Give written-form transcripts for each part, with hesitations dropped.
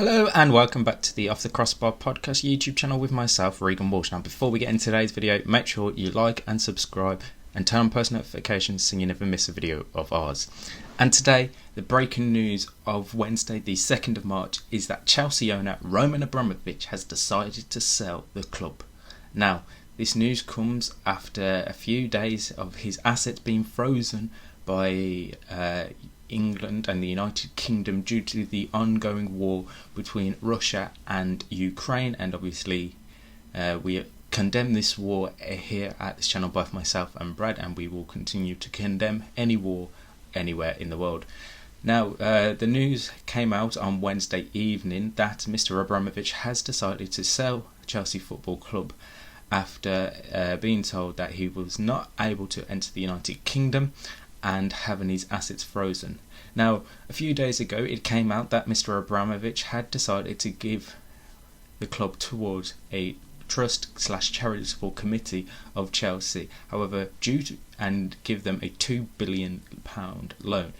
Hello and welcome back to the Off the Crossbar podcast YouTube channel with myself, Regan Walsh. Now before we get into today's video, make sure you like and subscribe and turn on post notifications so you never miss a video of ours. And today, the breaking news of Wednesday the 2nd of March is that Chelsea owner Roman Abramovich has decided to sell the club. Now, this news comes after a few days of his assets being frozen by England and the United Kingdom due to the ongoing war between Russia and Ukraine, and obviously we condemn this war here at this channel, both myself and Brad, and we will continue to condemn any war anywhere in the world. Now the news came out on Wednesday evening that Mr. Abramovich has decided to sell Chelsea Football Club after being told that he was not able to enter the United Kingdom and having his assets frozen. Now, a few days ago it came out that Mr. Abramovich had decided to give the club towards a trust/charitable committee of Chelsea, however, and give them a £2 billion loan.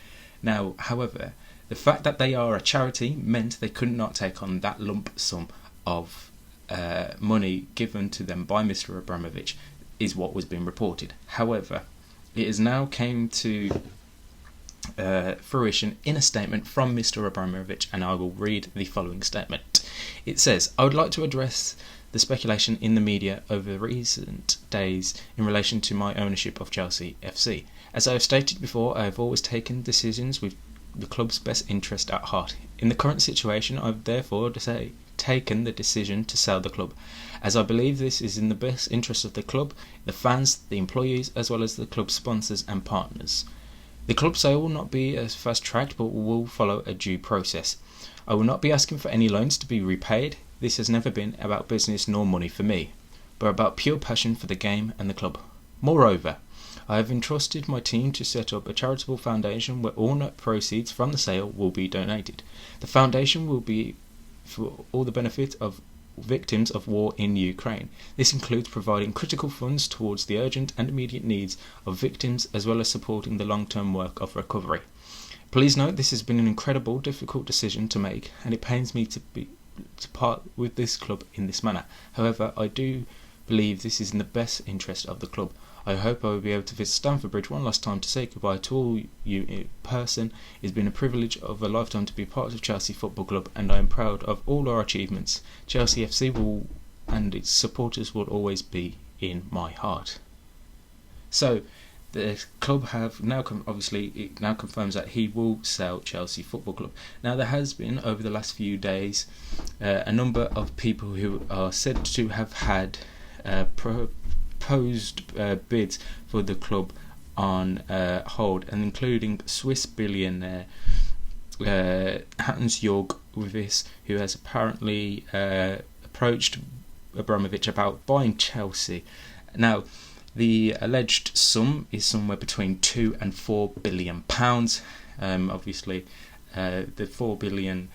Now, however, the fact that they are a charity meant they could not take on that lump sum of money given to them by Mr. Abramovich, is what was being reported. However, it has now came to fruition in a statement from Mr. Abramovich, and I will read the following statement. It says, "I would like to address the speculation in the media over recent days in relation to my ownership of Chelsea FC. As I have stated before, I have always taken decisions with the club's best interest at heart. In the current situation, I have therefore taken the decision to sell the club, as I believe this is in the best interest of the club, the fans, the employees, as well as the club sponsors and partners. The club sale will not be as fast-tracked, but will follow a due process. I will not be asking for any loans to be repaid. This has never been about business nor money for me, but about pure passion for the game and the club. Moreover, I have entrusted my team to set up a charitable foundation where all net proceeds from the sale will be donated. The foundation will be for all the benefit of victims of war in Ukraine. This includes providing critical funds towards the urgent and immediate needs of victims, as well as supporting the long-term work of recovery. Please note this has been an incredible, difficult decision to make, and it pains me to part with this club in this manner. However, I do believe this is in the best interest of the club. I hope I will be able to visit Stamford Bridge one last time to say goodbye to all you in person. It's been a privilege of a lifetime to be part of Chelsea Football Club, and I am proud of all our achievements. Chelsea FC will and its supporters will always be in my heart." So the club have now it now confirms that he will sell Chelsea Football Club. Now there has been over the last few days a number of people who are said to have had proposed bids for the club on hold, and including Swiss billionaire Hans-Jörg Wyss, who has apparently approached Abramovich about buying Chelsea. Now, the alleged sum is somewhere between £2 and £4 billion. Obviously, the £4 billion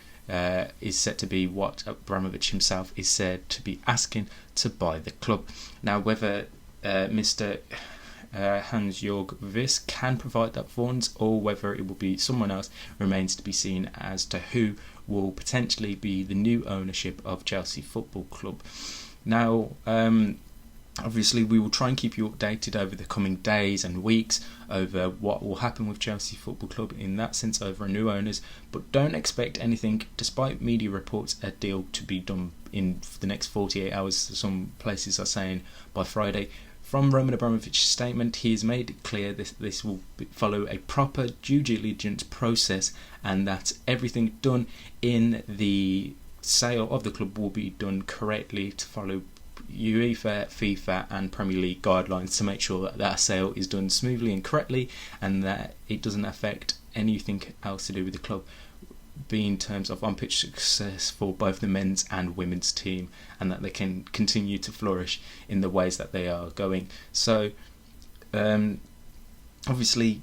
is set to be what Abramovich himself is said to be asking to buy the club. Now, whether Mr. Hans-Jörg Wyss can provide that funds, or whether it will be someone else, remains to be seen as to who will potentially be the new ownership of Chelsea Football Club. Now, obviously, we will try and keep you updated over the coming days and weeks over what will happen with Chelsea Football Club in that sense over new owners, but don't expect anything, despite media reports, a deal to be done in the next 48 hours. Some places are saying by Friday. From Roman Abramovich's statement, he has made it clear this will follow a proper due diligence process, and that everything done in the sale of the club will be done correctly to follow UEFA, FIFA and Premier League guidelines to make sure that that sale is done smoothly and correctly, and that it doesn't affect anything else to do with the club, be in terms of on-pitch success for both the men's and women's team, and that they can continue to flourish in the ways that they are going. So obviously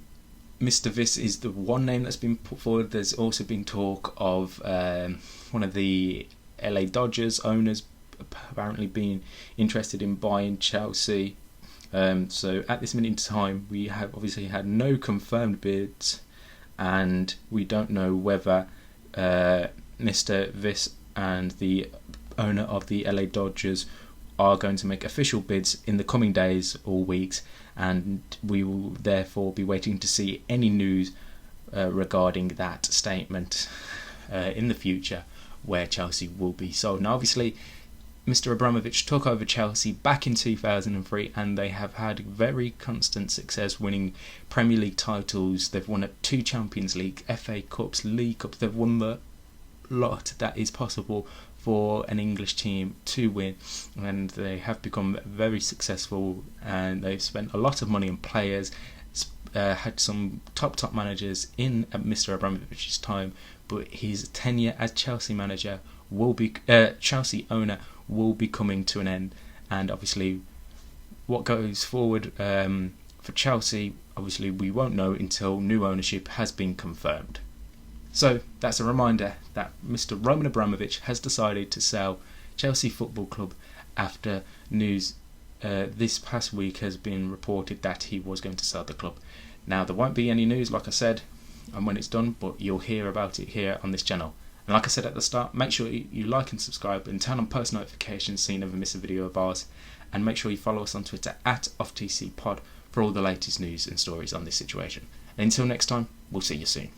Mr. Wyss is the one name that's been put forward. There's also been talk of one of the LA Dodgers owners apparently being interested in buying Chelsea. So at this minute in time, we have obviously had no confirmed bids, and we don't know whether Mr. Viss and the owner of the LA Dodgers are going to make official bids in the coming days or weeks, and we will therefore be waiting to see any news regarding that statement in the future where Chelsea will be sold. Now obviously Mr. Abramovich took over Chelsea back in 2003 and they have had very constant success winning Premier League titles. They've won 2 Champions League, FA Cups, League Cups. They've won the lot that is possible for an English team to win, and they have become very successful, and they've spent a lot of money on players, had some top managers in Mr. Abramovich's time, but his tenure as Chelsea manager will be Chelsea owner will be coming to an end. And obviously what goes forward for Chelsea, obviously we won't know until new ownership has been confirmed. So that's a reminder that Mr. Roman Abramovich has decided to sell Chelsea Football Club after news this past week has been reported that he was going to sell the club. Now there won't be any news, like I said, and when it's done, but you'll hear about it here on this channel. And like I said at the start, make sure you like and subscribe and turn on post notifications so you never miss a video of ours. And make sure you follow us on Twitter @OffTCPod for all the latest news and stories on this situation. And until next time, we'll see you soon.